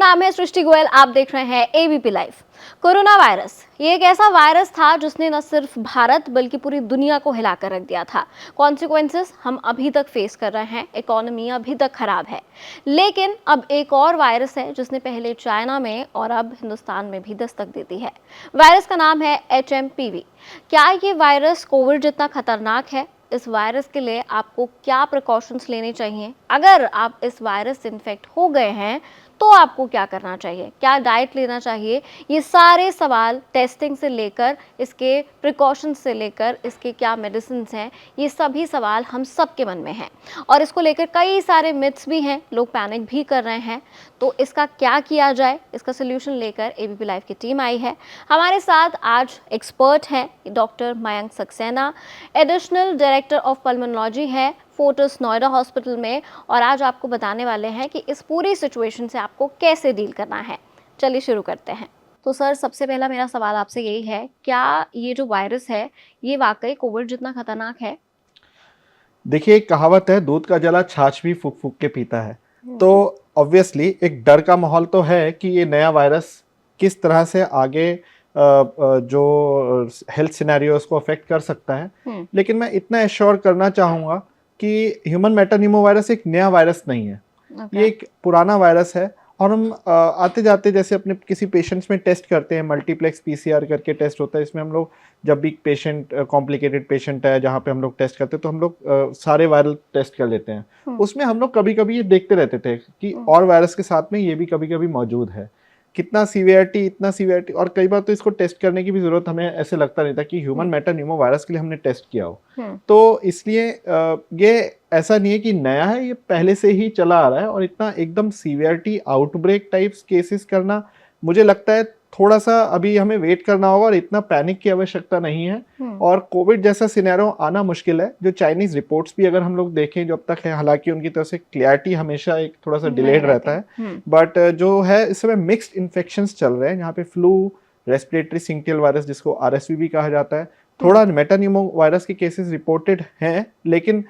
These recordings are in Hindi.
नाम है सृष्टि गोयल। आप देख रहे हैं एबीपी लाइव। कोरोना वायरस ये एक ऐसा वायरस था जिसने न सिर्फ भारत बल्कि पूरी दुनिया को हिलाकर रख दिया था। कॉन्सिक्वेंसेस हम अभी तक फेस कर रहे हैं, इकोनॉमी अभी तक खराब है। लेकिन अब एक और वायरस है जिसने पहले चाइना में और अब हिंदुस्तान में भी दस्तक दे दी है। वायरस का नाम है HMPV। क्या ये वायरस कोविड जितना खतरनाक है? इस वायरस के लिए आपको क्या प्रिकॉशंस लेने चाहिए? अगर आप इस वायरस से इन्फेक्ट हो गए हैं तो आपको क्या करना चाहिए, क्या डाइट लेना चाहिए? ये सारे सवाल टेस्टिंग से लेकर इसके प्रिकॉशंस से लेकर इसके क्या मेडिसिन्स हैं, ये सभी सवाल हम सबके मन में हैं और इसको लेकर कई सारे मिथ्स भी हैं, लोग पैनिक भी कर रहे हैं। तो इसका क्या किया जाए, इसका सोल्यूशन लेकर एबीपी लाइव की टीम आई है। हमारे साथ आज एक्सपर्ट हैं doctor Mayank Saxena, additional director of pulmonology है फोर्टिस नोएडा हॉस्पिटल में, और आज आपको बताने वाले हैं कि इस पूरी सिचुएशन से आपको कैसे डील करना है। चलिए शुरू करते हैं। तो सर, सबसे पहला मेरा सवाल आपसे यही है, क्या ये जो वायरस है ये वाकई कोविड जितना खतरनाक है? देखिए, एक कहावत है, दूध का जला छाछ भी फूक फूक के पीता है। तो ऑब्वियसली एक डर का माहौल तो है कि ये नया वायरस किस तरह से आगे जो हेल्थ सिनेरियोस को अफेक्ट कर सकता है। लेकिन मैं इतना एश्योर करना चाहूँगा कि ह्यूमन मेटानिमो वायरस एक नया वायरस नहीं है। ये एक पुराना वायरस है और हम आते जाते जैसे अपने किसी पेशेंट्स में टेस्ट करते हैं, मल्टीप्लेक्स PCR करके टेस्ट होता है। इसमें हम लोग जब भी पेशेंट कॉम्प्लिकेटेड पेशेंट है जहाँ पे हम लोग टेस्ट करते हैं तो हम लोग सारे वायरल टेस्ट कर लेते हैं। उसमें हम लोग कभी कभी ये देखते रहते थे कि और वायरस के साथ में ये भी कभी कभी मौजूद है, कितना सीवियरिटी, इतना सीवियरिटी। और कई बार तो इसको टेस्ट करने की भी जरूरत हमें ऐसे लगता नहीं था कि ह्यूमन मेटानिमो वायरस के लिए हमने टेस्ट किया हो। तो इसलिए ये ऐसा नहीं है कि नया है, ये पहले से ही चला आ रहा है। और इतना एकदम सीवियरिटी आउटब्रेक टाइप्स केसेस करना, मुझे लगता है थोड़ा सा अभी हमें वेट करना होगा और इतना पैनिक की आवश्यकता नहीं है। और कोविड जैसा सिनेरियो आना मुश्किल है। जो चाइनीज रिपोर्ट्स भी अगर हम लोग देखें जो अब तक है, हालांकि उनकी तरफ से क्लैरिटी हमेशा एक थोड़ा सा डिलेड रहता है, बट जो है इस समय मिक्स्ड इन्फेक्शंस चल रहे हैं, यहाँ पे फ्लू, रेस्पिरेटरी सिंक्टियल वायरस जिसको RSV भी कहा जाता है, थोड़ा मेटानिमो वायरस के केसेस रिपोर्टेड हैं। लेकिन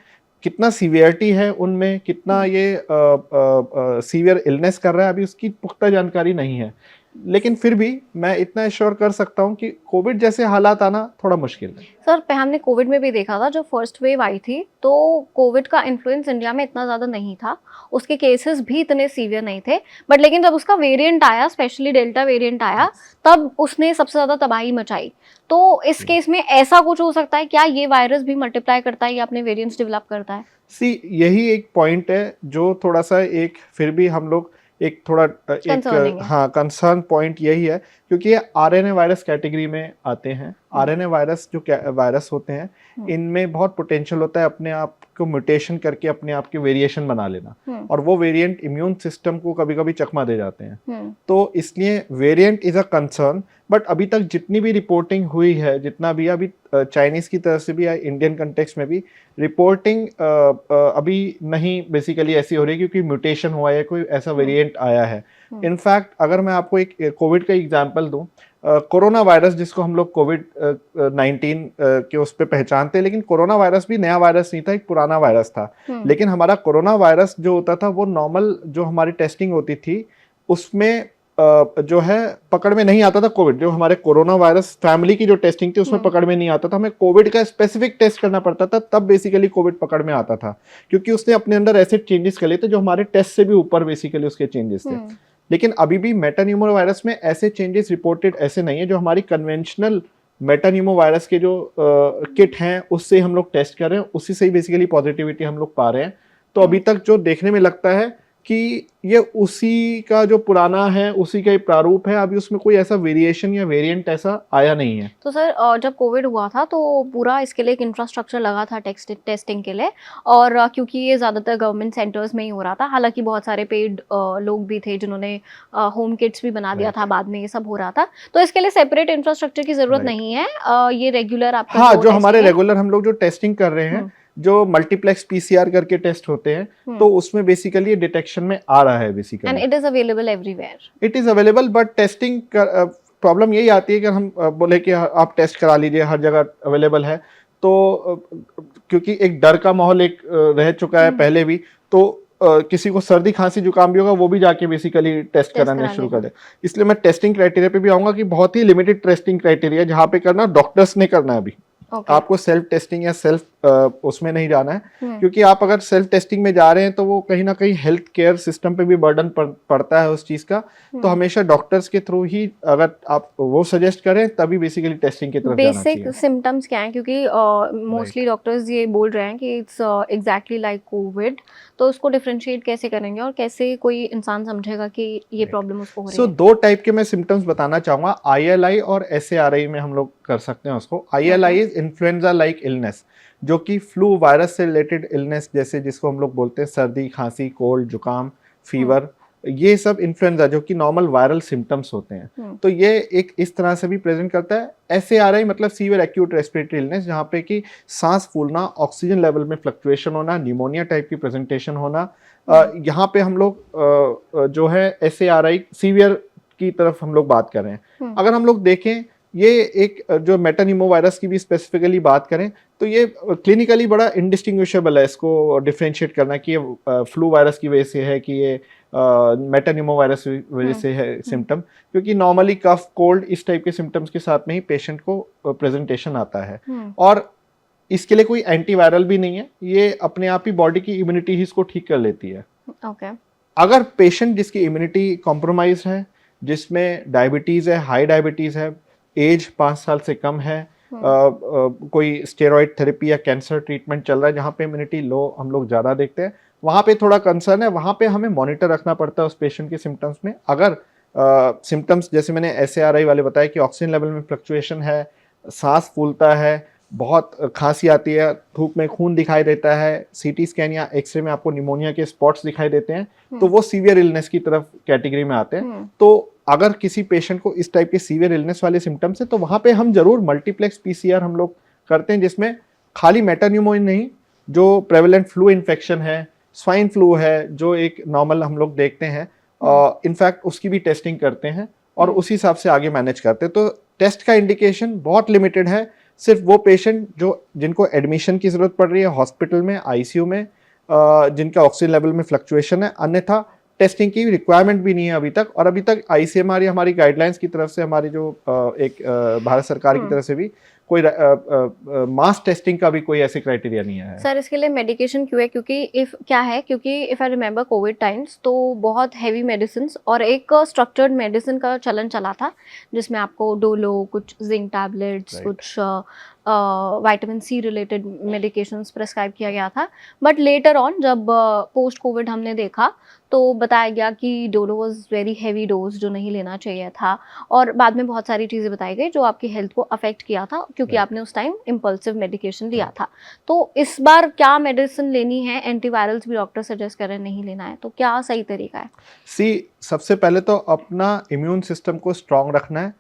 कितना सीवियरिटी है उनमें, कितना ये सीवियर इलनेस कर रहा है, अभी उसकी पुख्ता जानकारी नहीं है। लेकिन फिर भी मैं इतना एश्योर कर सकता हूँ कि कोविड जैसे हालात आना थोड़ा मुश्किल है। सर, हमने कोविड में भी देखा था, जब फर्स्ट वेव आई थी तो कोविड का इन्फ्लुएंस इंडिया में इतना ज़्यादा नहीं था, उसके केसेस भी इतने सीवियर नहीं थे। बट लेकिन जब उसका वेरिएंट आया, स्पेशली डेल्टा वेरिएंट आया, तब उसने सबसे ज़्यादा तबाही मचाई। तो इस केस में ऐसा कुछ हो सकता है क्या, ये वायरस भी मल्टीप्लाई करता है या अपने वेरिएंट्स डेवलप करता है? यही एक पॉइंट है जो थोड़ा सा एक फिर भी हम लोग एक थोड़ा हाँ, कंसर्न पॉइंट यही है, क्योंकि ये RNA वायरस कैटेगरी में आते हैं। RNA वायरस जो वायरस होते हैं, इनमें बहुत पोटेंशियल होता है अपने आप को म्यूटेशन करके अपने आप के वेरिएशन बना लेना, और वो वेरिएंट इम्यून सिस्टम को कभी कभी चकमा दे जाते हैं। तो इसलिए variant is a concern. But अभी तक जितनी भी रिपोर्टिंग हुई है, जितना भी अभी चाइनीज की तरफ से भी या इंडियन कंटेक्स्ट में भी रिपोर्टिंग अभी नहीं बेसिकली ऐसी हो रही है क्योंकि म्यूटेशन हुआ है, कोई ऐसा वेरिएंट आया है। इनफैक्ट अगर मैं आपको एक कोविड का एग्जांपल दूं, कोरोना वायरस जिसको हम लोग COVID-19 के उस पर पहचानते हैं, लेकिन कोरोना वायरस भी नया वायरस नहीं था, एक पुराना वायरस था। लेकिन हमारा कोरोना वायरस जो होता था वो नॉर्मल जो हमारी टेस्टिंग होती थी उसमें जो है पकड़ में नहीं आता था। कोविड जो हमारे कोरोना वायरस फैमिली की जो टेस्टिंग थी उसमें पकड़ में नहीं आता था, हमें कोविड का स्पेसिफिक टेस्ट करना पड़ता था, तब बेसिकली कोविड पकड़ में आता था, क्योंकि उसने अपने अंदर ऐसे चेंजेस कर लिए थे जो हमारे टेस्ट से भी ऊपर बेसिकली उसके चेंजेस थे। लेकिन अभी भी मेटानिमो वायरस में ऐसे चेंजेस रिपोर्टेड ऐसे नहीं है। जो हमारी कन्वेंशनल मेटानिमो वायरस के जो किट हैं उससे हम लोग टेस्ट कर रहे हैं, उसी से ही बेसिकली पॉजिटिविटी हम लोग पा रहे हैं। तो अभी तक जो देखने में लगता है कि ये उसी का जो पुराना है उसी का ही प्रारूप है, अभी उसमें कोई ऐसा वेरिएशन या वेरिएंट ऐसा आया नहीं है। तो सर, जब कोविड हुआ था तो पूरा इसके लिए एक इंफ्रास्ट्रक्चर लगा था टेस्टिंग के लिए, और क्योंकि ये ज़्यादातर गवर्नमेंट सेंटर्स में ही हो रहा था, हालांकि बहुत सारे पेड लोग भी थे जिन्होंने होम किट्स भी बना दिया था, बाद में ये सब हो रहा था। तो इसके लिए सेपरेट इंफ्रास्ट्रक्चर की जरूरत नहीं है। ये रेगुलर आपका हाँ, जो हमारे रेगुलर हम लोग जो टेस्टिंग कर रहे हैं, जो मल्टीप्लेक्स PCR करके टेस्ट होते हैं, तो उसमें बेसिकली डिटेक्शन में आ रहा है basically, and it is available everywhere. It is available. But testing problem यही आती है कि हम बोले कि आप टेस्ट करा लीजिए, हर जगह अवेलेबल है, तो क्योंकि एक डर का माहौल एक रह चुका है पहले भी, तो किसी को सर्दी खांसी जुकाम भी होगा वो भी जाके बेसिकली टेस्ट कराने करा शुरू लेगा। कर दे। इसलिए मैं टेस्टिंग क्राइटेरिया पे भी आऊंगा कि बहुत ही लिमिटेड टेस्टिंग क्राइटेरिया जहाँ पे करना डॉक्टर्स ने करना है अभी। ओके। आपको सेल्फ टेस्टिंग या सेल्फ उसमें नहीं जाना है, हम्म। क्योंकि आप अगर सेल्फ टेस्टिंग में जा रहे हैं तो वो कहीं ना कहीं हेल्थ केयर सिस्टम पे भी बर्डन पड़ता है उस चीज का। तो हमेशा डॉक्टर्स के थ्रू ही अगर आप वो सजेस्ट करें तभी बेसिकली टेस्टिंग की तरफ जाना बेसिक चाहिए। सिम्टम्स क्या हैं, क्योंकि मोस्टली डॉक्टर्स ये बोल रहे हैं कि इट्स एग्जैक्टली लाइक कोविड, तो उसको डिफरेंशिएट कैसे करेंगे और कैसे कोई इंसान समझेगा कि ये प्रॉब्लम उसको हो रही सो है? दो टाइप के मैं सिम्टम्स बताना चाहूंगा, ILI और SARI में हम लोग कर सकते हैं उसको। ILI is influenza like illness, जो कि फ्लू वायरस से रिलेटेड इलनेस, जैसे जिसको हम लोग बोलते हैं सर्दी खांसी कोल्ड जुकाम फीवर, ये सब इन्फ्लुएंजा जो कि नॉर्मल वायरल सिम्टम्स होते हैं। तो ये एक इस तरह से भी प्रेजेंट करता है। SARI मतलब सीवियर एक्यूट रेस्पिरेटरी इलनेस, जहाँ पे कि सांस फूलना, ऑक्सीजन लेवल में फ्लक्चुएशन होना, निमोनिया टाइप की प्रेजेंटेशन होना। यहाँ पे हम लोग जो है SARI सीवियर की तरफ हम लोग बात कर रहे हैं। अगर हम लोग देखें ये एक जो मेटानिमो वायरस की भी स्पेसिफिकली बात करें तो ये क्लिनिकली बड़ा इनडिस्टिंग्विशेबल है, इसको डिफरेंशिएट करना कि ये फ्लू वायरस की वजह से है कि ये मेटानिमो वायरस की वजह से है सिम्टम, क्योंकि नॉर्मली कफ कोल्ड इस टाइप के सिम्टम्स के साथ में ही पेशेंट को प्रेजेंटेशन आता है। और इसके लिए कोई एंटीवायरल भी नहीं है, ये अपने आप ही बॉडी की इम्यूनिटी ही इसको ठीक कर लेती है। ओके। अगर पेशेंट जिसकी इम्यूनिटी कॉम्प्रोमाइज है, जिसमें डायबिटीज है, हाई डायबिटीज है, एज 5 साल से कम है, कोई स्टेरॉइड थेरेपी या कैंसर ट्रीटमेंट चल रहा है जहाँ पे इम्यूनिटी लो हम लोग ज़्यादा देखते हैं, वहाँ पे थोड़ा कंसर्न है, वहाँ पे हमें मॉनिटर रखना पड़ता है उस पेशेंट के सिम्टम्स में। अगर सिम्टम्स जैसे मैंने SARI वाले बताया कि ऑक्सीजन लेवल में फ्लक्चुएशन है, सांस फूलता है, बहुत खांसी आती है, धूप में खून दिखाई देता है, CT स्कैन या एक्सरे में आपको निमोनिया के स्पॉट्स दिखाई देते हैं, तो वो सीवियर इलनेस की तरफ कैटेगरी में आते हैं। तो अगर किसी पेशेंट को इस टाइप के सीवियर इलनेस वाले सिम्टम्स है तो वहां पे हम जरूर मल्टीप्लेक्स PCR हम लोग करते हैं, जिसमें खाली मेटान्यूमोनिया नहीं, जो प्रेवलेंट फ्लू इन्फेक्शन है, स्वाइन फ्लू है जो एक नॉर्मल हम लोग देखते हैं, इनफैक्ट उसकी भी टेस्टिंग करते हैं और उस हिसाब से आगे मैनेज करते हैं। तो टेस्ट का इंडिकेशन बहुत लिमिटेड है, सिर्फ वो पेशेंट जिनको एडमिशन की जरूरत पड़ रही है हॉस्पिटल में, ICU में, जिनका ऑक्सीजन लेवल में फ्लक्चुएशन है, अन्यथा टेस्टिंग की रिक्वायरमेंट भी नहीं है अभी तक। और अभी तक ICMR या हमारी गाइडलाइंस की तरफ से, हमारी जो एक भारत सरकार की तरफ से भी कोई मास टेस्टिंग का भी कोई ऐसे क्राइटेरिया नहीं है। सर इसके लिए मेडिकेशन क्यों है? क्योंकि if I remember Covid times तो बहुत हैवी मेडिसिन और एक स्ट्रक्चर्ड मेडिसिन का चलन चला था, जिसमें आपको डोलो, कुछ जिंक टैबलेट्स, कुछ vitamin C related medications prescribe किया गया था। बट लेटर ऑन जब पोस्ट कोविड हमने देखा तो बताया गया कि Dolo was very heavy dose, जो नहीं लेना चाहिए था, और बाद में बहुत सारी चीज़ें बताई गई जो आपकी हेल्थ को अफेक्ट किया था, क्योंकि आपने उस टाइम इम्पल्सिव मेडिकेशन लिया था। तो इस बार क्या मेडिसिन लेनी है? एंटीवायरल्स भी डॉक्टर सजेस्ट कर रहे हैं नहीं लेना है, तो क्या सही तरीका है? सबसे पहले तो अपना इम्यून सिस्टम को स्ट्रांग रखना है।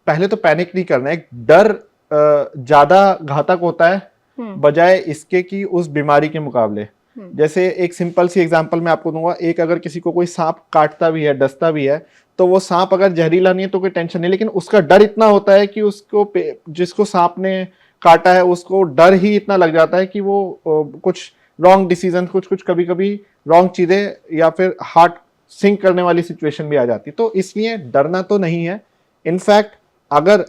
पहले तो पैनिक नहीं करना है। डर ज्यादा घातक होता है बजाय इसके कि उस बीमारी के मुकाबले। जैसे एक सिंपल सी एग्जांपल मैं आपको दूंगा, एक अगर किसी को कोई सांप काटता भी है, डसता भी है, तो वो सांप अगर जहरीला नहीं है तो कोई टेंशन नहीं, लेकिन उसका डर इतना होता है कि उसको जिसको सांप ने काटा है उसको डर ही इतना लग जाता है कि वो कुछ रॉन्ग डिसीजन, कुछ कभी कभी रॉन्ग चीजें या फिर हार्ट सिंक करने वाली सिचुएशन भी आ जाती। तो इसलिए डरना तो नहीं है। इनफैक्ट अगर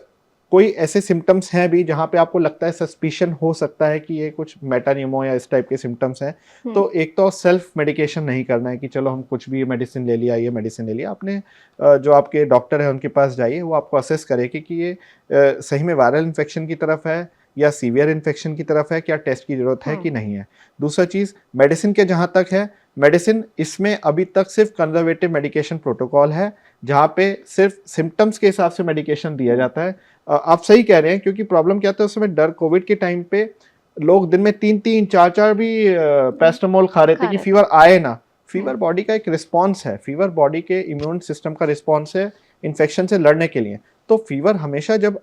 कोई ऐसे सिम्टम्स हैं भी जहां पे आपको लगता है सस्पिशन हो सकता है कि ये कुछ मेटानिमो या इस टाइप के सिम्टम्स हैं, तो एक तो सेल्फ मेडिकेशन नहीं करना है कि चलो हम कुछ भी मेडिसिन ले लिया, ये मेडिसिन ले लिया। अपने जो आपके डॉक्टर है उनके पास जाइए, वो आपको असेस करेगी कि ये सही में वायरल इन्फेक्शन की तरफ है या सीवियर इन्फेक्शन की तरफ है, क्या टेस्ट की जरूरत है कि नहीं है। दूसरा चीज मेडिसिन के जहां तक है, मेडिसिन इसमें अभी तक सिर्फ कंजर्वेटिव मेडिकेशन प्रोटोकॉल है, जहां पे सिर्फ सिम्टम्स के हिसाब से मेडिकेशन दिया जाता है। आप सही कह रहे हैं, क्योंकि प्रॉब्लम क्या था उस समय डर, कोविड के टाइम पे लोग दिन में 3-3, 4-4 भी पैरास्टामोल खा रहे थे कि फीवर आए ना। फीवर बॉडी का एक रिस्पॉन्स है, फीवर बॉडी के इम्यून सिस्टम का रिस्पॉन्स है इन्फेक्शन से लड़ने के लिए। तो फीवर हमेशा जब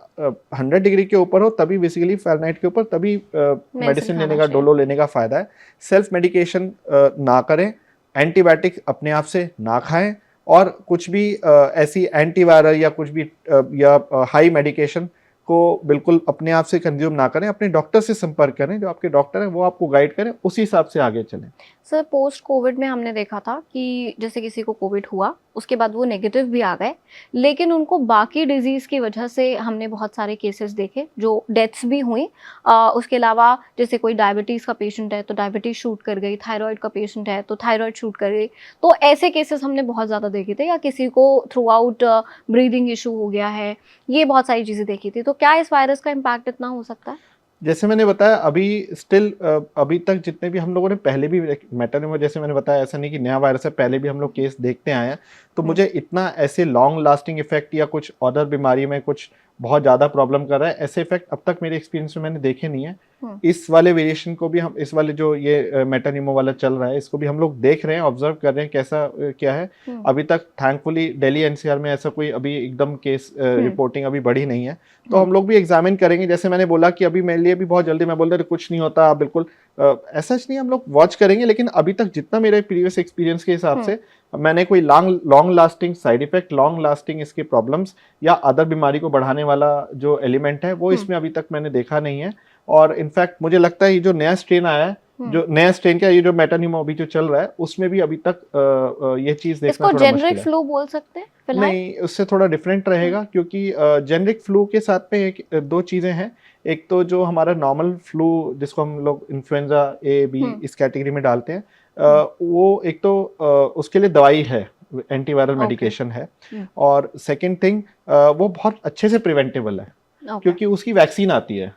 100 डिग्री के ऊपर हो तभी, बेसिकली फ़ारेनहाइट के ऊपर, तभी मेडिसिन लेने का, डोलो लेने का फायदा है। सेल्फ मेडिकेशन ना करें, एंटीबायोटिक अपने आप से ना खाएं, और कुछ भी ऐसी एंटीवायरल या कुछ भी या हाई मेडिकेशन को बिल्कुल अपने आप से कंज्यूम ना करें, अपने डॉक्टर से संपर्क करें, जो आपके डॉक्टर हैं वो आपको गाइड करें, उसी हिसाब से आगे चलें। सर पोस्ट कोविड में हमने देखा था कि जैसे किसी को कोविड हुआ उसके बाद वो नेगेटिव भी आ गए, लेकिन उनको बाकी डिजीज की वजह से हमने बहुत सारे केसेस देखे जो डेथ्स भी हुई। उसके अलावा जैसे कोई डायबिटीज का पेशेंट है तो डायबिटीज शूट कर गई, थायराइड का पेशेंट है तो थायराइड शूट कर गई। तो ऐसे केसेस हमने बहुत ज़्यादा देखे थे, या किसी को थ्रू आउट ब्रीदिंग इशू हो गया है, ये बहुत सारी चीज़ें देखी थी। तो क्या इस वायरस का इम्पैक्ट इतना हो सकता है? जैसे मैंने बताया अभी स्टिल अभी तक जितने भी हम लोगों ने पहले भी मेटानिमो, जैसे मैंने बताया ऐसा नहीं कि नया वायरस है, पहले भी हम लोग केस देखते आए हैं, तो मुझे इतना ऐसे लॉन्ग लास्टिंग इफेक्ट या कुछ अदर बीमारी में कुछ बहुत ज़्यादा प्रॉब्लम कर रहा है, ऐसे इफेक्ट अब तक मेरे एक्सपीरियंस में मैंने देखे नहीं है। इस वाले वेरिएशन को भी हम, इस वाले जो ये मेटानिमो वाला चल रहा है, इसको भी हम लोग देख रहे हैं, ऑब्जर्व कर रहे हैं कैसा क्या है। अभी तक थैंकफुली दिल्ली एनसीआर में ऐसा कोई अभी एकदम केस रिपोर्टिंग अभी बढ़ी नहीं है, तो हम लोग भी एग्जामिन करेंगे। जैसे मैंने बोला कि अभी मेरे लिए भी बहुत जल्दी मैं बोल रहा कुछ नहीं होता, आप बिल्कुल ऐसा नहीं, हम लोग वॉच करेंगे, लेकिन अभी तक जितना मेरे प्रीवियस एक्सपीरियंस के हिसाब से मैंने कोई long lasting side effect, long lasting इसके प्रॉब्लम्स या अदर बीमारी को बढ़ाने वाला जो एलिमेंट है वो इसमें अभी तक मैंने देखा नहीं है। और इनफैक्ट मुझे लगता है ये जो नया स्ट्रेन आया है, जो नया स्ट्रेन क्या, ये जो मेटानिमो अभी जो चल रहा है उसमें भी अभी तक ये चीज देखना इसको थोड़ा मुश्किल जेनरिक है। फ्लू बोल सकते हैं फिलहाल? नहीं, उससे थोड़ा डिफरेंट रहेगा, क्योंकि जेनरिक फ्लू के साथ में एक दो चीजें हैं। एक तो जो हमारा नॉर्मल फ्लू जिसको हम लोग इन्फ्लुएंजा ए बी इस कैटेगरी में डालते हैं, वो एक तो उसके लिए दवाई है, एंटीवायरल मेडिकेशन है। और सेकंड थिंग, वो बहुत अच्छे से प्रिवेंटेबल है, क्योंकि उसकी वैक्सीन आती है।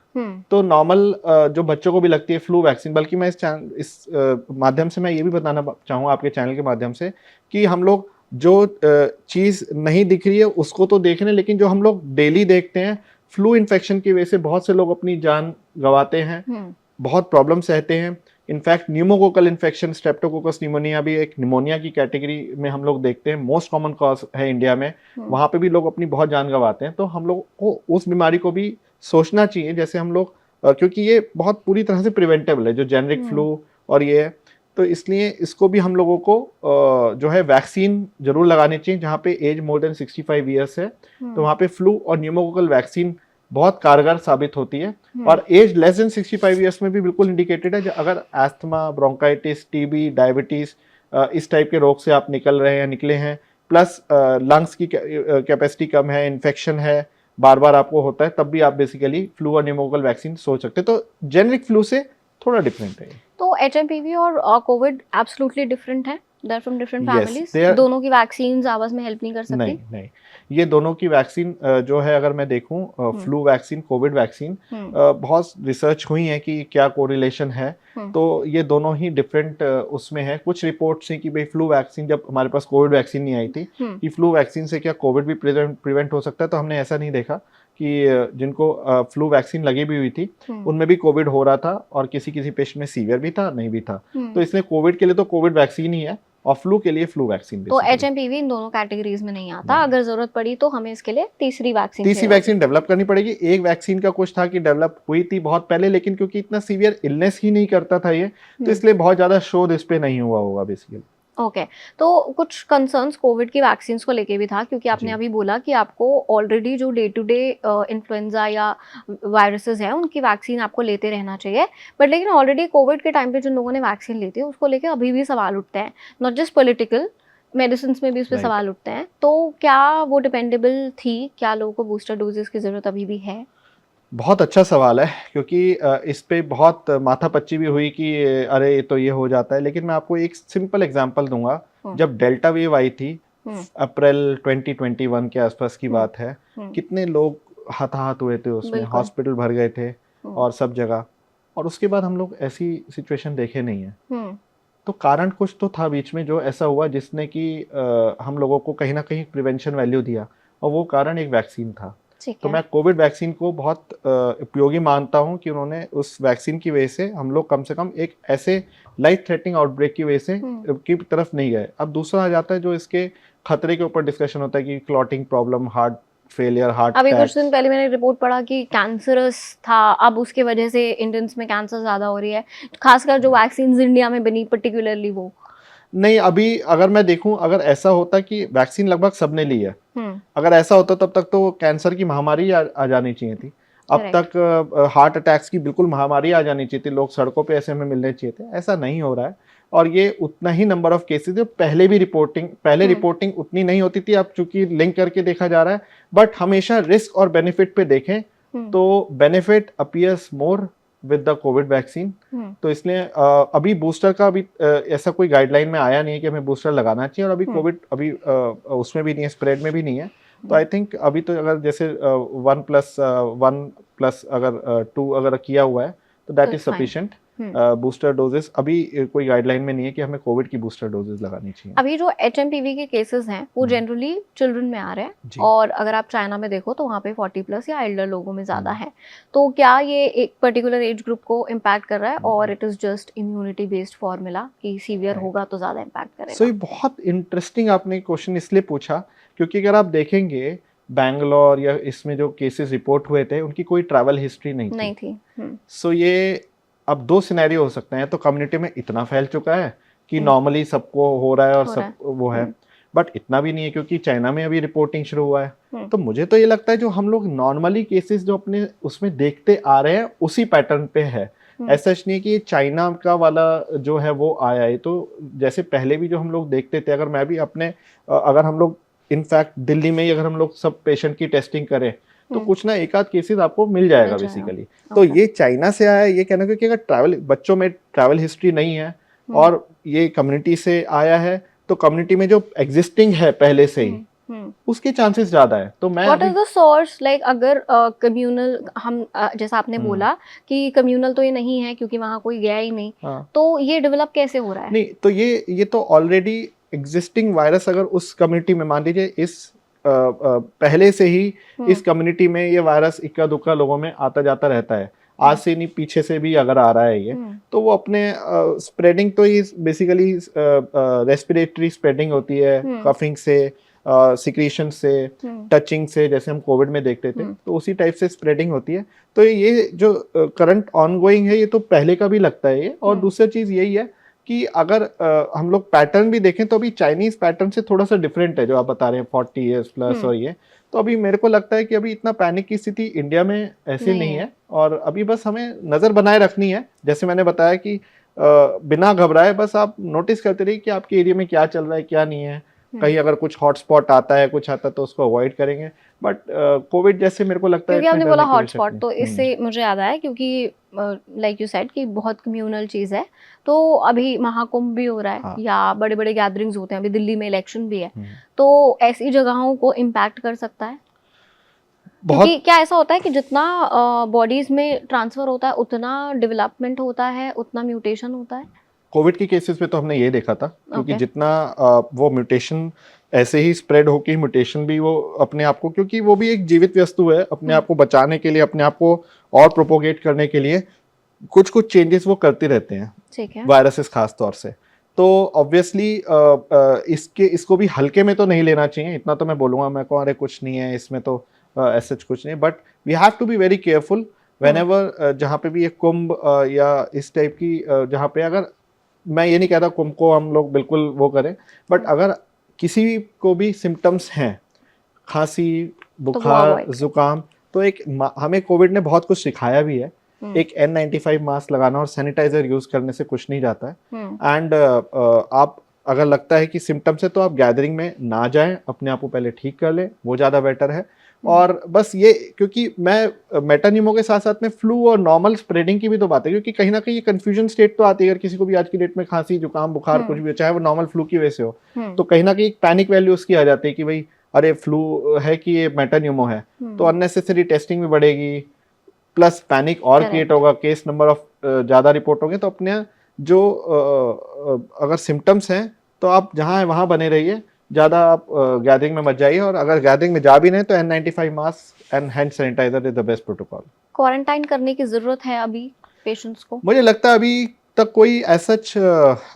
तो नॉर्मल जो बच्चों को भी लगती है फ्लू वैक्सीन, बल्कि मैं इस माध्यम से मैं ये भी बताना चाहूँगा आपके चैनल के माध्यम से कि हम लोग जो चीज़ नहीं दिख रही है उसको तो देख रहे हैं, लेकिन जो हम लोग डेली देखते हैं, फ्लू इन्फेक्शन की वजह से बहुत से लोग अपनी जान गंवाते हैं, बहुत प्रॉब्लम सहते हैं। In fact pneumococcal infection, Streptococcus pneumonia भी एक निमोनिया की कैटेगरी में हम लोग देखते हैं, मोस्ट कॉमन कॉज है इंडिया में, वहाँ पे भी लोग अपनी बहुत जान गंवाते हैं। तो हम लोग को उस बीमारी को भी सोचना चाहिए, जैसे हम लोग क्योंकि ये बहुत पूरी तरह से प्रिवेंटेबल है जो जेनरिक फ्लू और ये है, तो इसलिए इसको भी हम लोगों को जो है वैक्सीन जरूर लगानी चाहिए। जहाँ पे एज मोर देन 65 ईयर्स है तो वहाँ पे फ्लू और न्यूमोकोकल वैक्सीन बहुत कारगर साबित होती है। और एज लेस देन 65 ईयर्स में भी बिल्कुल इंडिकेटेड है, अगर एस्थमा, ब्रोंकाइटिस, टीबी, डायबिटीज इस टाइप के रोग से आप निकल रहे हैं, निकले हैं, प्लस लंग्स की कैपेसिटी कम है, इन्फेक्शन है, बार बार आपको होता है, तब भी आप बेसिकली फ्लू और न्यूमोकोकल वैक्सीन सोच सकते हैं। तो जेनरिक फ्लू से थोड़ा डिफरेंट है। तो एचएमपीवी और कोविड एब्सोल्युटली डिफरेंट है? They are from different Yes, families? they are- दोनों की वैक्सीन्स आपस में हेल्प नहीं कर सकती? नहीं नहीं, ये दोनों की वैक्सीन जो है, अगर मैं देखूं फ्लू वैक्सीन, कोविड वैक्सीन, बहुत रिसर्च हुई है कि क्या कोरिलेशन है, तो ये दोनों ही डिफरेंट उसमें है। कुछ रिपोर्ट्स हैं कि भाई फ्लू वैक्सीन, जब हमारे पास कोविड वैक्सीन नहीं आई थी, कि फ्लू वैक्सीन से क्या कोविड भी प्रिवेंट हो सकता है, तो हमने ऐसा नहीं देखा कि जिनको फ्लू वैक्सीन लगी भी हुई थी उनमें भी कोविड हो रहा था, और किसी किसी पेशेंट में सीवियर भी था, नहीं भी था। तो इसलिए कोविड के लिए तो कोविड वैक्सीन ही है, और फ्लू के लिए फ्लू वैक्सीन। तो एचएमपीवी इन दोनों कैटेगरीज में नहीं आता, अगर जरूरत पड़ी तो हमें इसके लिए तीसरी वैक्सीन डेवलप करनी पड़ेगी। एक वैक्सीन का कुछ था कि डेवलप हुई थी बहुत पहले, लेकिन क्योंकि इतना सीवियर इलनेस ही नहीं करता था ये, तो इसलिए बहुत ज्यादा शोध इस पे नहीं हुआ होगा बेसिकली। ओके तो कुछ कंसर्न्स कोविड की वैक्सीन्स को लेके भी था, क्योंकि आपने अभी बोला कि आपको ऑलरेडी जो डे टू डे इन्फ्लुएंजा या वायरसेस हैं उनकी वैक्सीन आपको लेते रहना चाहिए, बट लेकिन ऑलरेडी कोविड के टाइम पे जिन लोगों ने वैक्सीन ली थी उसको लेके अभी भी सवाल उठते हैं, नॉट जस्ट पॉलिटिकल, मेडिसिन में भी उस पर सवाल उठते हैं। तो क्या वो डिपेंडेबल थी? क्या लोगों को बूस्टर डोजेस की जरूरत अभी भी है? बहुत अच्छा सवाल है, क्योंकि इस पे बहुत माथापच्ची भी हुई कि अरे तो ये हो जाता है, लेकिन मैं आपको एक सिंपल एग्जांपल दूंगा। जब डेल्टा वेव आई थी, अप्रैल 2021 के आसपास की बात है, कितने लोग हताहत हुए थे उसमें, हॉस्पिटल भर गए थे और सब जगह, और उसके बाद हम लोग ऐसी सिचुएशन देखे नहीं है। तो कारण कुछ तो था बीच में जो ऐसा हुआ जिसने कि हम लोगों को कहीं ना कहीं प्रिवेंशन वैल्यू दिया, और वो कारण एक वैक्सीन था। तो मैं कोविड वैक्सीन को बहुत उपयोगी मानता हूं कि उन्होंने उस वैक्सीन की वजह से हम लोग कम से कम एक ऐसे लाइफ थ्रेटनिंग आउटब्रेक की वजह से की तरफ नहीं गए। अब दूसरा आ जाता है जो इसके खतरे के ऊपर डिस्कशन होता है कि clotting problem, heart failure, heart अभी कुछ दिन पहले मैंने रिपोर्ट पढ़ा कि कैंसरस था, अब उसके वजह से इंडियंस में कैंसर ज्यादा हो रही है, खासकर जो वैक्सीन इंडिया में बनी पर्टिकुलरली वो। नहीं, अभी अगर मैं देखूं, अगर ऐसा होता कि वैक्सीन लगभग सबने ली है, अगर ऐसा होता तब तक तो कैंसर की महामारी आ जानी चाहिए थी। अब करेक्ट। तक हार्ट अटैक्स की बिल्कुल महामारी आ जानी चाहिए थी, लोग सड़कों पे ऐसे हमें मिलने चाहिए थे। ऐसा नहीं हो रहा है और ये उतना ही नंबर ऑफ केसेस है। पहले रिपोर्टिंग उतनी नहीं होती थी, अब चूंकि लिंक करके देखा जा रहा है। बट हमेशा रिस्क और बेनिफिट पे देखें तो benefit appears more with the Covid vaccine. तो इसलिए अभी बूस्टर का अभी ऐसा कोई गाइडलाइन में आया नहीं है कि हमें बूस्टर लगाना चाहिए, और अभी कोविड अभी उसमें भी नहीं है, स्प्रेड में भी नहीं है। तो आई थिंक अभी तो अगर जैसे 1+1+, अगर 2 अगर किया हुआ है तो that is sufficient. Booster doses अभी कोई गाइडलाइन में नहीं है कि हमें कोविड की बूस्टर डोजेस लगानी चाहिए। अभी जो HMPV के केसेस हैं वो जनरली चिल्ड्रन में आ रहे हैं, जी। और अगर आप चाइना में देखो तो वहाँ पे 40+ या एल्डर लोगों में ज़्यादा है। तो क्या ये एक पर्टिकुलर एज ग्रुप को इम्पैक्ट कर रहा है, और it is just immunity based formula कि सीवियर होगा तो ज़्यादा इम्पैक्ट सो ये करेगा? बहुत इंटरेस्टिंग आपने क्वेश्चन इसलिए पूछा क्योंकि अगर आप देखेंगे बैंगलोर या इसमें जो केसेस रिपोर्ट हुए थे उनकी कोई ट्रैवल हिस्ट्री नहीं थी। नहीं थी। सो ये अब 2 सिनेरियो हो सकते हैं, तो कम्युनिटी में इतना फैल चुका है कि नॉर्मली सबको हो रहा है और हो रहा सब है। वो है, बट इतना भी नहीं है क्योंकि चाइना में अभी रिपोर्टिंग शुरू हुआ है। तो मुझे तो ये लगता है जो हम लोग नॉर्मली केसेस जो अपने उसमें देखते आ रहे हैं उसी पैटर्न पे है। ऐसा नहीं है कि ये चाइना का वाला जो है वो आया है। तो जैसे पहले भी जो हम लोग देखते थे, अगर मैं भी अपने अगर हम लोग इनफैक्ट दिल्ली में ही अगर हम लोग सब पेशेंट की टेस्टिंग करें तो कुछ ना एक आध केसेस आपको मिल जाएगा बेसिकली। तो ये चाइना से आया है ये कहना, क्योंकि अगर ट्रैवल बच्चों में ट्रैवल हिस्ट्री नहीं है और ये कम्युनिटी से आया है तो कम्युनिटी में जो एग्जिस्टिंग है पहले से ही उसके चांसेस ज्यादा है। तो मैं व्हाट अभी इज द सोर्स, लाइक अगर कम्युनल हम जैसा आपने बोला कि कम्युनल तो ये नहीं है क्योंकि वहाँ कोई गया ही नहीं, हाँ, तो ये डेवलप कैसे हो रहा है? नहीं तो ये तो ऑलरेडी एग्जिस्टिंग वायरस अगर उस कम्युनिटी में मान लीजिए इस पहले से ही इस कम्युनिटी में ये वायरस इक्का दुक्का लोगों में आता जाता रहता है, आज से नहीं पीछे से भी अगर आ रहा है ये, तो वो अपने स्प्रेडिंग तो ये बेसिकली रेस्पिरेटरी स्प्रेडिंग होती है, कफिंग से, सिक्रीशन से, टचिंग से, जैसे हम कोविड में देखते थे तो उसी टाइप से स्प्रेडिंग होती है। तो ये जो करंट ऑनगोइंग है ये तो पहले का भी लगता है ये। और दूसरी चीज यही है कि अगर हम लोग पैटर्न भी देखें तो अभी चाइनीज पैटर्न से थोड़ा सा डिफरेंट है जो आप बता रहे हैं 40 इयर्स प्लस और ये। तो अभी मेरे को लगता है कि अभी इतना पैनिक की स्थिति इंडिया में ऐसी नहीं है, और अभी बस हमें नजर बनाए रखनी है। जैसे मैंने बताया कि बिना घबराए बस आप नोटिस करते रहिए कि आपके एरिया में क्या चल रहा है क्या नहीं है। कहीं अगर कुछ हॉटस्पॉट आता है कुछ आता है तो उसको अवॉइड करेंगे। बट कोविड जैसे मेरे को लगता है क्योंकि इतने आपने बोला डरने की आवश्यकता हॉटस्पॉट, तो नहीं। इससे मुझे याद आया क्योंकि लाइक यू सेड कि बहुत कम्युनल चीज़ है। तो अभी महाकुंभ भी हो रहा है, हाँ। या बड़े बड़े गैदरिंग्स होते हैं, अभी दिल्ली में इलेक्शन भी है, तो ऐसी जगहों को इम्पैक्ट कर सकता है? बहुत क्योंकि क्या ऐसा होता है कि जितना बॉडीज में ट्रांसफर होता है उतना डेवलपमेंट होता है, उतना म्यूटेशन होता है? कोविड की केसेस में तो हमने ये देखा था क्योंकि Okay. जितना वो म्यूटेशन ऐसे ही स्प्रेड होकर म्यूटेशन भी वो अपने आप को, क्योंकि वो भी एक जीवित वस्तु है, अपने आप को बचाने के लिए, अपने आप को और प्रोपोगेट करने के लिए कुछ कुछ चेंजेस वो करते रहते हैं, ठीक है। वायरसेस खास तौर से। तो ऑब्वियसली इसको भी हल्के में तो नहीं लेना चाहिए, इतना तो मैं बोलूँगा। मैं कहूँ अरे कुछ नहीं है इसमें तो ऐसा कुछ नहीं, but we have to be very careful whenever जहाँ पे भी ये कुंभ या इस टाइप की जहाँ पे, अगर मैं ये नहीं कहता कुंभ को हम लोग बिल्कुल वो करें, बट अगर किसी को भी सिम्टम्स हैं, खांसी, बुखार, जुकाम, तो हमें कोविड ने बहुत कुछ सिखाया भी है। एक N95 मास्क लगाना और सैनिटाइजर यूज करने से कुछ नहीं जाता है। एंड आप अगर लगता है कि सिम्टम्स है तो आप गैदरिंग में ना जाएं, अपने आप को पहले ठीक कर लें, वो ज़्यादा बेटर है। और बस ये, क्योंकि मैं मेटानिमो के साथ साथ में फ्लू और नॉर्मल स्प्रेडिंग की भी तो बात है, क्योंकि कहीं ना कहीं ये कंफ्यूजन स्टेट तो आती है। अगर किसी को भी आज की डेट में खांसी, जुकाम, बुखार कुछ भी हो, चाहे वो नॉर्मल फ्लू की वजह से हो, तो कहीं ना कहीं एक पैनिक वैल्यू उसकी आ जाती है कि भाई अरे फ्लू है कि ये मेटानिमो है। तो अननेसेसरी टेस्टिंग भी बढ़ेगी, प्लस पैनिक और क्रिएट होगा, केस नंबर ऑफ ज़्यादा रिपोर्ट होंगे। तो अपने जो अगर सिम्टम्स हैं तो आप जहाँ है वहाँ बने रहिए, ज़्यादा आप गैदरिंग में मत जाइए, और अगर गैदरिंग में जा भी नहीं तो N95 mask and hand sanitiser is the best protocol. Quarantine करने की जरूरत है अभी पेशेंट्स को? मुझे लगता है अभी तक कोई ऐसा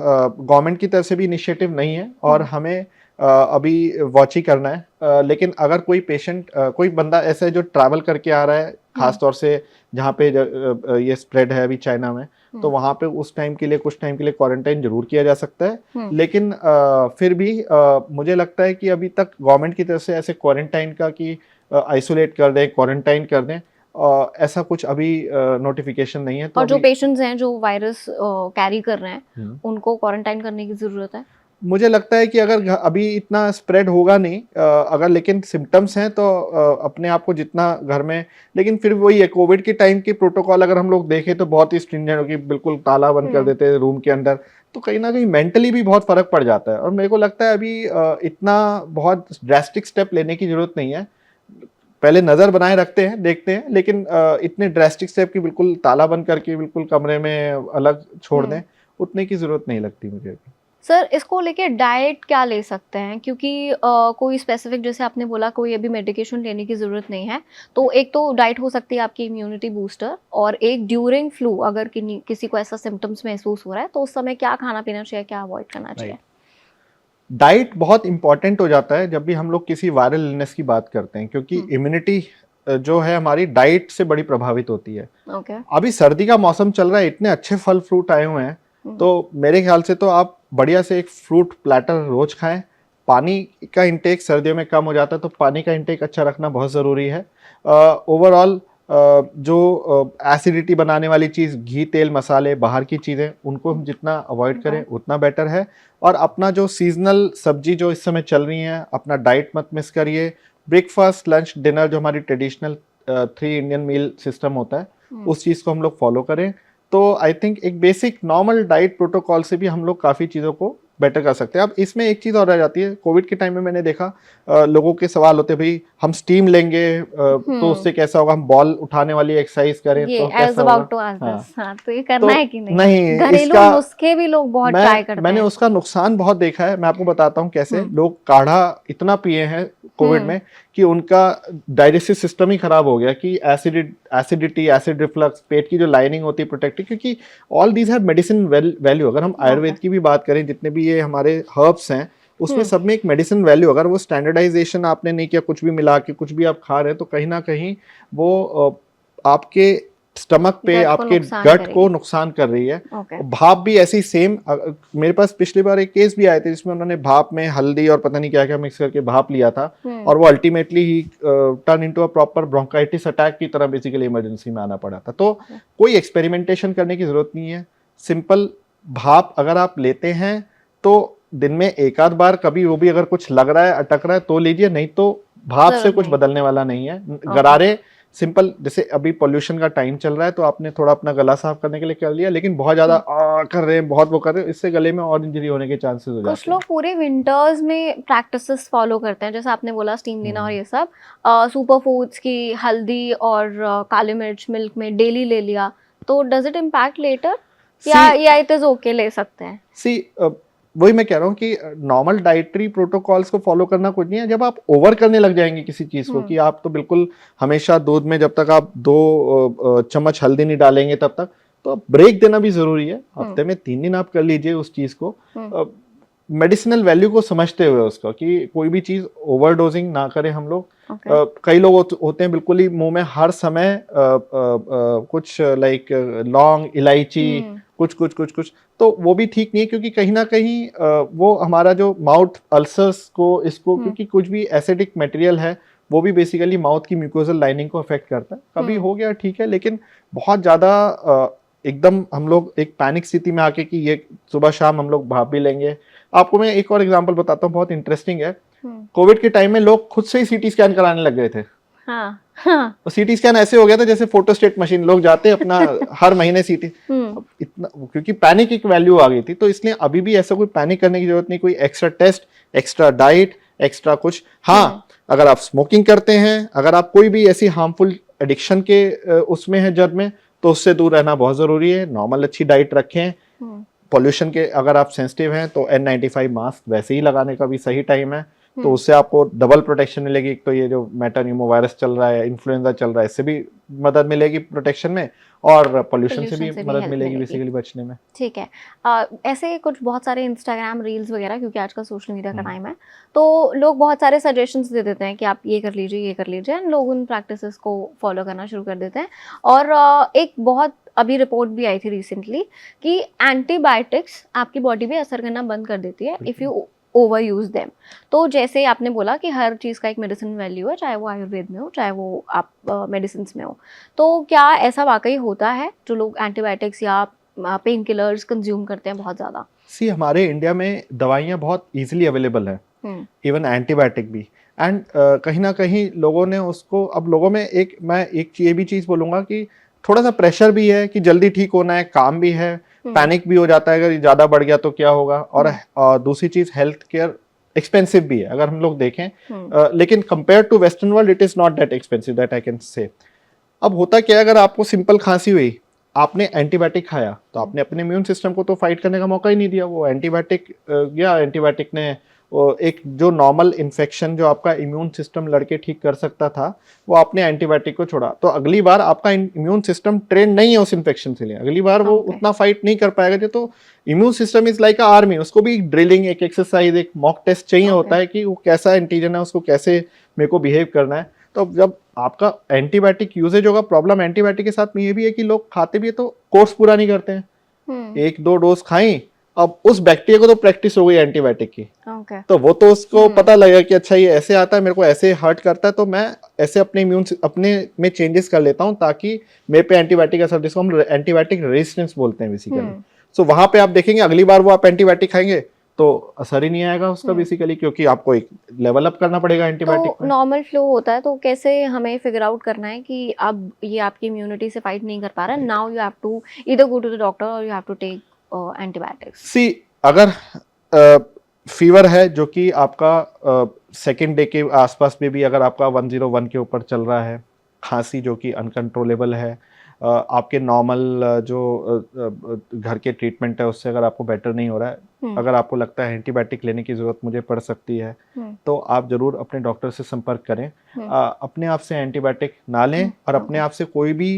गवर्नमेंट की तरफ से भी इनिशिएटिव नहीं है, और हमें अभी वॉच ही करना है। लेकिन अगर कोई पेशेंट, कोई बंदा ऐसा है जो ट्रैवल करके आ रहा है, खास तौर से जहाँ पे ये स्प्रेड है अभी चाइना में, तो वहाँ पे उस टाइम के लिए, कुछ टाइम के लिए क्वारंटाइन जरूर किया जा सकता है। लेकिन फिर भी मुझे लगता है कि अभी तक गवर्नमेंट की तरफ से ऐसे क्वारंटाइन का कि आइसोलेट कर दें, क्वारंटाइन कर दें, ऐसा कुछ अभी नोटिफिकेशन नहीं है। तो और जो अभी पेशेंट्स हैं जो वायरस कैरी कर रहे हैं उनको क्वारंटाइन करने की जरूरत है? मुझे लगता है कि अगर अभी इतना स्प्रेड होगा नहीं, अगर लेकिन सिम्टम्स हैं तो अपने आप को जितना घर में, लेकिन फिर वही है, कोविड के टाइम के प्रोटोकॉल अगर हम लोग देखें तो बहुत ही स्ट्रिंजेंट, कि बिल्कुल ताला बंद कर देते हैं रूम के अंदर, तो कहीं ना कहीं मेंटली भी बहुत फर्क पड़ जाता है। और मेरे को लगता है अभी इतना बहुत ड्रास्टिक स्टेप लेने की जरूरत नहीं है। पहले नजर बनाए रखते हैं, देखते हैं, लेकिन इतने ड्रास्टिक स्टेप की बिल्कुल ताला बंद करके बिल्कुल कमरे में अलग छोड़ दें, उतने की जरूरत नहीं लगती मुझे अभी। सर, इसको लेके डाइट क्या ले सकते हैं? क्योंकि कोई स्पेसिफिक, जैसे आपने बोला, कोई अभी मेडिकेशन लेने की ज़रूरत नहीं है, तो एक तो डाइट हो सकती है आपकी इम्यूनिटी बूस्टर, और एक ड्यूरिंग फ्लू अगर किसी को ऐसा सिम्टम्स महसूस हो रहा है तो उस समय क्या खाना पीना चाहिए, क्या अवॉइड करना चाहिए? डाइट बहुत इंपॉर्टेंट हो जाता है जब भी हम लोग किसी वायरल इलनेस की बात करते हैं, क्योंकि इम्यूनिटी जो है हमारी डाइट से बड़ी प्रभावित होती है। अभी सर्दी का मौसम चल रहा है, इतने अच्छे फल फ्रूट आए हुए हैं, तो मेरे ख्याल से तो आप बढ़िया से एक फ्रूट प्लेटर रोज खाएं। पानी का इंटेक सर्दियों में कम हो जाता है, तो पानी का इंटेक अच्छा रखना बहुत ज़रूरी है। ओवरऑल जो एसिडिटी बनाने वाली चीज़, घी तेल मसाले बाहर की चीज़ें, उनको हम जितना अवॉइड करें उतना बेटर है। और अपना जो सीजनल सब्जी जो इस समय चल रही हैं, अपना डाइट मत मिस करिए। ब्रेकफास्ट लंच डिनर जो हमारी ट्रेडिशनल 3 इंडियन मील सिस्टम होता है, उस चीज़ को हम लोग फॉलो करें, तो आई थिंक एक बेसिक नॉर्मल डाइट प्रोटोकॉल से भी हम लोग काफ़ी चीज़ों को बेटर कर सकते हैं। अब इसमें एक चीज़ और रह जाती है, कोविड के टाइम में मैंने देखा लोगों के सवाल होते हैं, भाई हम स्टीम लेंगे तो उससे कैसा होगा, हम बॉल उठाने वाली एक्सरसाइज करें तो कैसा होगा। हाँ, तो ये करना है कि नहीं? नहीं, घरेलू इसका नुस्खे भी लोग बहुत ट्राई करते हैं। मैंने उसका नुकसान बहुत देखा है। मैं आपको बताता हूँ कैसे। लोग काढ़ा इतना पिए हैं कोविड में कि उनका डाइजेस्टिव सिस्टम ही खराब हो गया, कि एसिडिटी, एसिड रिफ्लक्स, पेट की जो लाइनिंग होती है प्रोटेक्टिव, क्योंकि all these have medicine value. अगर हम आयुर्वेद की भी बात करें, जितने भी ये हमारे हर्ब्स हैं, उसमें सब में एक मेडिसिन वैल्यू, अगर वो स्टैंडर्डाइजेशन आपने नहीं किया, कुछ भी मिला के कुछ भी आप खा रहे हैं, तो कहीं ना कहीं वो आपके स्टमक पे, आपके गट को नुकसान कर रही है। भाप भी ऐसी सेम, मेरे पास पिछली बार एक केस भी आए थे जिसमें उन्होंने भाप में हल्दी और पता नहीं क्या क्या मिक्स करके भाप लिया था, और वो ultimately he turn into a proper bronchitis attack की तरह बेसिकली इमरजेंसी में आना पड़ा था। तो कोई एक्सपेरिमेंटेशन करने की जरूरत नहीं है। सिंपल भाप अगर आप लेते हैं तो दिन में एक आध बार कभी, वो भी अगर कुछ लग रहा है, अटक रहा है, तो लीजिए, नहीं तो भाप से कुछ बदलने वाला नहीं है। गरारे सिंपल, जैसे अभी पोल्यूशन का टाइम चल रहा है, तो आपने थोड़ा अपना गला साफ करने के लिए कर लिया, लेकिन बहुत ज्यादा कर रहे हैं, बहुत वो कर रहे हैं, इससे गले में और इंजरी होने के चांसेस हो जाते हैं। कुछ लोग पूरे विंटर्स में प्रैक्टिसेस फॉलो करते हैं, जैसे आपने बोला स्टीम लेना और ये सब, सुपर फूड्स की हल्दी और काली मिर्च मिल्क में डेली ले लिया, तो डज इट इम्पैक्ट लेटर, या इट इज ओके, ले सकते हैं? वही मैं कह रहा हूँ कि नॉर्मल डाइटरी प्रोटोकॉल्स को फॉलो करना कुछ नहीं है। जब आप ओवर करने लग जाएंगे किसी चीज को, कि आप तो बिल्कुल हमेशा दूध में जब तक आप 2 चम्मच हल्दी नहीं डालेंगे तब तक, तो ब्रेक देना भी जरूरी है। हफ्ते में 3 दिन आप कर लीजिए उस चीज को, मेडिसिनल वैल्यू को समझते हुए उसका, कि कोई भी चीज ओवरडोजिंग ना करें हम लोग। कई लोग होते हैं बिल्कुल ही मुंह में हर समय कुछ लाइक लौंग, इलायची, कुछ कुछ कुछ कुछ, तो वो भी ठीक नहीं है, क्योंकि कहीं ना कहीं वो हमारा जो माउथ अल्सर्स को, इसको, क्योंकि कुछ भी एसिडिक मटेरियल है वो भी बेसिकली माउथ की म्यूकोजल लाइनिंग को अफेक्ट करता है। कभी हो गया ठीक है, लेकिन बहुत ज्यादा एकदम हम लोग एक पैनिक स्थिति में आके कि ये सुबह शाम हम लोग भाप भी लेंगे। आपको मैं एक और एग्जांपल बताता हूँ, बहुत इंटरेस्टिंग है। कोविड के टाइम में लोग खुद से ही सीटी स्कैन कराने लग गए थे। तो सीटी स्कैन ऐसे हो गया था जैसे फोटोस्टेट मशीन, लोग जाते अपना हर महीने सीटी, इतना, क्योंकि पैनिक एक वैल्यू आ गई थी। तो इसलिए अभी भी ऐसा कोई पैनिक करने की जरूरत नहीं, कोई extra test, extra diet, extra कुछ। हाँ, अगर आप स्मोकिंग करते हैं, अगर आप कोई भी ऐसी हार्मफुल एडिक्शन के उसमें है जब में, तो उससे दूर रहना बहुत जरूरी है। नॉर्मल अच्छी डाइट रखें। पॉल्यूशन के अगर आप सेंसिटिव हैं तो N95 मास्क वैसे ही लगाने का भी सही टाइम है, तो उससे आपको डबल प्रोटेक्शन मिलेगी। तो ये जो मेटान्यूमो वायरस चल रहा है, इन्फ्लुएंजा चल रहा है, इससे भी मदद मिलेगी प्रोटेक्शन में, और पोल्यूशन से भी मदद मिलेगी बेसिकली बचने में। ठीक है। ऐसे कुछ बहुत सारे इंस्टाग्राम रील्स वगैरह, क्योंकि आजकल सोशल मीडिया का टाइम है, तो लोग बहुत सारे सजेशंस दे देते हैं कि आप ये कर लीजिए, ये कर लीजिए, एंड लोग उन प्रैक्टिसेस को फॉलो करना शुरू कर देते हैं। और एक बहुत अभी रिपोर्ट भी आई थी रिसेंटली कि एंटीबायोटिक्स आपकी बॉडी पे असर करना बंद कर देती है if you over use them. तो जैसे आपने बोला कि हर चीज़ का एक मेडिसिन वैल्यू है, चाहे वो आयुर्वेद में हो, चाहे वो आप मेडिसिन में हो। तो क्या ऐसा वाकई होता है जो लोग एंटीबायोटिक्स या पेन किलर्स कंज्यूम करते हैं बहुत ज़्यादा? सी हमारे इंडिया में दवाइयाँ बहुत इजीली अवेलेबल हैं, इवन एंटीबायोटिक भी। एंड कहीं ना कहीं लोगों ने उसको, अब लोगों में मैं एक ये भी चीज़ बोलूँगा कि थोड़ा सा प्रेशर भी है कि जल्दी ठीक होना है, काम भी है, पैनिक भी हो जाता है अगर ये ज़्यादा बढ़ गया तो क्या होगा। और दूसरी चीज़, हेल्थ केयर एक्सपेंसिव भी है अगर हम लोग देखें, लेकिन compare to western world it is not that expensive, that I can say. अब होता क्या है, अगर आपको सिंपल खांसी हुई, आपने एंटीबायोटिक खाया, तो आपने अपने इम्यून सिस्टम को तो फाइट करने का मौका ही नहीं दिया। वो एंटीबायोटिक या एंटीबायोटिक ने एक जो नॉर्मल इन्फेक्शन जो आपका इम्यून सिस्टम लड़के ठीक कर सकता था, वो आपने एंटीबायोटिक को छोड़ा, तो अगली बार आपका इम्यून सिस्टम ट्रेन नहीं है उस इन्फेक्शन के लिए, अगली बार वो उतना फाइट नहीं कर पाएगा। तो immune system is like a army, उसको भी ड्रिलिंग, एक एक्सरसाइज, एक मॉक टेस्ट चाहिए होता है कि वो कैसा एंटीजन है, उसको कैसे मेरे को बिहेव करना है। तो जब आपका एंटीबायोटिक यूजेज होगा, प्रॉब्लम एंटीबायोटिक के साथ में ये भी है कि लोग खाते भी है तो कोर्स पूरा नहीं करते हैं, 1-2 डोज खाई, अब उस बैक्टीरिया को तो प्रैक्टिस हो गई एंटीबायोटिक की, तो वो तो उसको पता लगेगा कि अच्छा ये ऐसे आता है, मेरे को ऐसे हर्ट करता है, तो मैं ऐसे अपने में चेंजेस कर लेता हूँ ताकि मेरे पे एंटीबायोटिक असर, जिसको हम एंटीबायोटिक रेजिस्टेंस बोलते हैं बेसिकली। सो वहां पे आप देखेंगे अगली बार वो आप एंटीबायोटिक खाएंगे तो असर ही नहीं आएगा उसका बेसिकली, क्योंकि आपको एक लेवल अप करना पड़ेगा एंटीबायोटिक तो नॉर्मल फ्लू होता है, तो कैसे हमें फिगर आउट करना है कि अब ये आपकी इम्यूनिटी से फाइट नहीं कर पा रहा, now you have to either go to the doctor और you have to take antibiotics? See अगर फीवर है जो कि आपका सेकेंड डे के आसपास में भी अगर आपका 101 के ऊपर चल रहा है, खांसी जो कि अनकंट्रोलेबल है, आपके नॉर्मल जो घर के ट्रीटमेंट है उससे अगर आपको बेटर नहीं हो रहा है, अगर आपको लगता है एंटीबायोटिक लेने की ज़रूरत मुझे पड़ सकती है, तो आप ज़रूर अपने डॉक्टर से संपर्क करें। अपने आप से एंटीबायोटिक ना लें, और अपने आप से कोई भी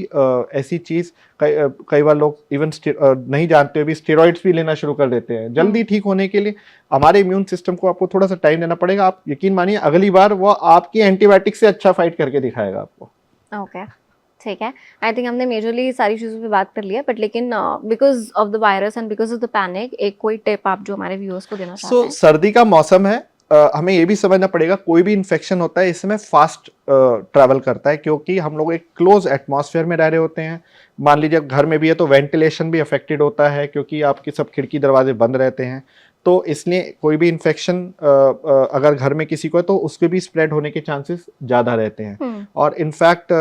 ऐसी चीज़, कई बार लोग इवन नहीं जानते हुए भी स्टेरॉइड्स भी लेना शुरू कर देते हैं जल्दी ठीक होने के लिए। हमारे इम्यून सिस्टम को आपको थोड़ा सा टाइम देना पड़ेगा। आप यकीन मानिए अगली बार वो आपकी एंटीबायोटिक से अच्छा फाइट करके दिखाएगा आपको। ओके, ठीक है। आई थिंक हमने मेजरली सारी चीज़ों पे बात कर लिया, बट लेकिन because of the virus and because of the panic, एक कोई टिप आप जो हमारे व्यूअर्स को देना चाहते हैं? सर्दी का मौसम है, हमें ये भी समझना पड़ेगा, कोई भी इन्फेक्शन होता है इसमें फास्ट ट्रैवल करता है, क्योंकि हम लोग एक क्लोज एटमॉस्फेयर में रह रहे होते हैं। मान लीजिए घर में भी है तो वेंटिलेशन भी अफेक्टेड होता है, क्योंकि आपके सब खिड़की दरवाजे बंद रहते हैं, तो इसलिए कोई भी इन्फेक्शन अगर घर में किसी को है तो उसके भी स्प्रेड होने के चांसेस ज़्यादा रहते हैं। और इनफैक्ट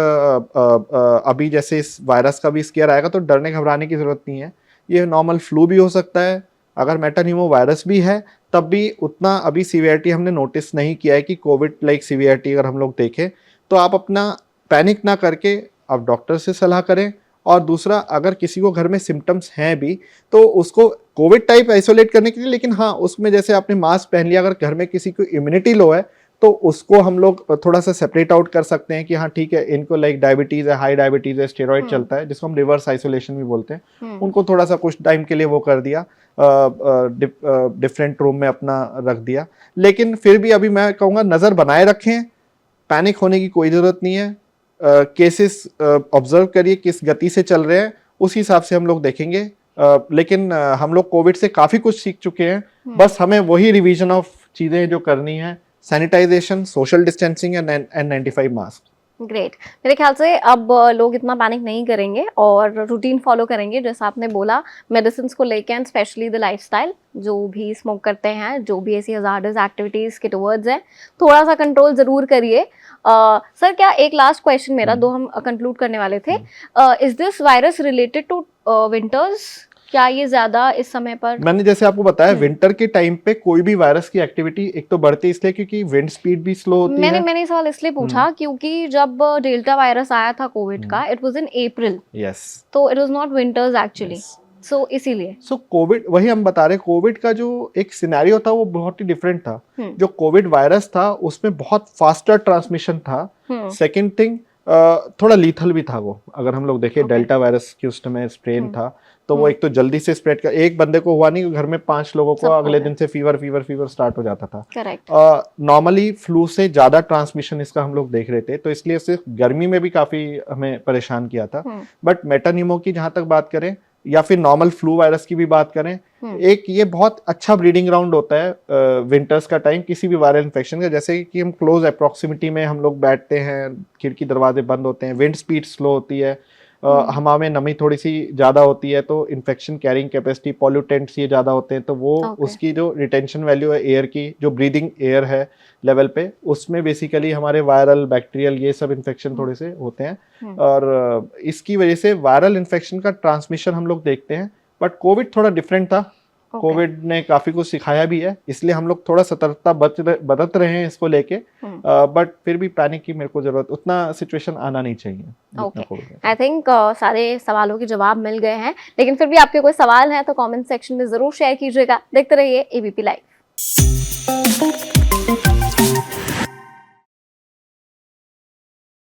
अभी जैसे इस वायरस का भी स्केयर आएगा तो डरने घबराने की ज़रूरत नहीं है, ये नॉर्मल फ्लू भी हो सकता है। अगर मेटान्यूमो वायरस भी है तब भी उतना अभी सीवियरिटी हमने नोटिस नहीं किया है कि कोविड लाइक सीवियरिटी अगर हम लोग देखें, तो आप अपना पैनिक ना करके आप डॉक्टर से सलाह करें। और दूसरा, अगर किसी को घर में सिम्टम्स हैं भी तो उसको कोविड टाइप आइसोलेट करने के लिए, लेकिन हाँ उसमें जैसे आपने मास्क पहन लिया, अगर घर में किसी को इम्यूनिटी लो है तो उसको हम लोग थोड़ा सा सेपरेट आउट कर सकते हैं कि हाँ ठीक है, इनको लाइक डायबिटीज़ है, हाई डायबिटीज़ है, स्टेरॉइड चलता है जिसको हम रिवर्स आइसोलेशन भी बोलते हैं, उनको थोड़ा सा कुछ टाइम के लिए वो कर दिया, डिफरेंट रूम में अपना रख दिया। लेकिन फिर भी अभी मैं कहूँगा नज़र बनाए रखें, पैनिक होने की कोई ज़रूरत नहीं है। केसेस ऑब्जर्व करिए किस गति से चल रहे हैं, उस हिसाब से हम लोग देखेंगे। लेकिन हम लोग कोविड से काफ़ी कुछ सीख चुके हैं, बस हमें वही रिवीजन ऑफ चीज़ें जो करनी है, sanitisation, social distancing and N95 mask. Great. मेरे ख्याल से अब लोग इतना पैनिक नहीं करेंगे और रूटीन फॉलो करेंगे, जैसा आपने बोला, मेडिसिन को लेके एंड स्पेशली द लाइफस्टाइल। जो भी स्मोक करते हैं, जो भी ऐसी हजार्डस एक्टिविटीज़ के टुवर्ड्स हैं, थोड़ा सा कंट्रोल ज़रूर करिए। सर, क्या एक लास्ट क्वेश्चन मेरा, दो हम कंक्लूड करने वाले थे। Is this virus related to winters? क्या ये ज्यादा इस समय पर? मैंने जैसे आपको बताया, विंटर के टाइम पे कोई भी वायरस की एक्टिविटी एक तो बढ़ती इसलिए क्योंकि विंड स्पीड भी स्लो होती है। मैंने सवाल इसलिए पूछा क्योंकि जब डेल्टा वायरस आया था कोविड का, it was in April, yes, तो it was not winters actually, so इसीलिए। सो कोविड, वही हम बता रहे, कोविड का जो एक सिनेरियो था वो बहुत ही डिफरेंट था। जो कोविड वायरस था उसमें बहुत फास्टर ट्रांसमिशन था। सेकेंड थिंग, थोड़ा लीथल भी था वो। अगर हम लोग देखें Okay. डेल्टा वायरस की उस समय स्ट्रेन हम्म, था, तो वो एक तो जल्दी से स्प्रेड कर, एक बंदे को हुआ नहीं, घर में 5 लोगों को सबको अगले है। दिन से फीवर स्टार्ट हो जाता था। करेक्ट। नॉर्मली फ्लू से ज्यादा ट्रांसमिशन इसका हम लोग देख रहे थे, तो इसलिए सिर्फ गर्मी में भी काफी हमें परेशान किया था। हम्म, बट मेटानिमो की जहां तक बात करें या फिर नॉर्मल फ्लू वायरस की भी बात करें, एक ये बहुत अच्छा ब्रीडिंग ग्राउंड होता है विंटर्स का टाइम किसी भी वायरल इन्फेक्शन का। जैसे कि हम क्लोज अप्रोक्सीमिटी में हम लोग बैठते हैं, खिड़की दरवाजे बंद होते हैं, विंड स्पीड स्लो होती है, हवा में नमी थोड़ी सी ज़्यादा होती है, तो इन्फेक्शन कैरिंग कैपेसिटी, पॉल्यूटेंट्स ये ज़्यादा होते हैं, तो वो ओके। उसकी जो रिटेंशन वैल्यू है एयर की, जो ब्रीदिंग एयर है लेवल पे, उसमें बेसिकली हमारे वायरल बैक्टीरियल ये सब इन्फेक्शन थोड़े से होते हैं। और इसकी वजह से वायरल इन्फेक्शन का ट्रांसमिशन हम लोग देखते हैं। बट कोविड थोड़ा डिफरेंट था। ओके। कोविड ने काफी कुछ सिखाया भी है, इसलिए हम लोग थोड़ा सतर्कता बरत रहे हैं इसको लेके। बट फिर भी पैनिक की मेरे को जरूरत, उतना सिचुएशन आना नहीं चाहिए जितना ओके, कोविड में। आई थिंक सारे सवालों के जवाब मिल गए हैं, लेकिन फिर भी आपके कोई सवाल है तो कमेंट सेक्शन में जरूर शेयर कीजिएगा। देखते रहिए एबीपी लाइव।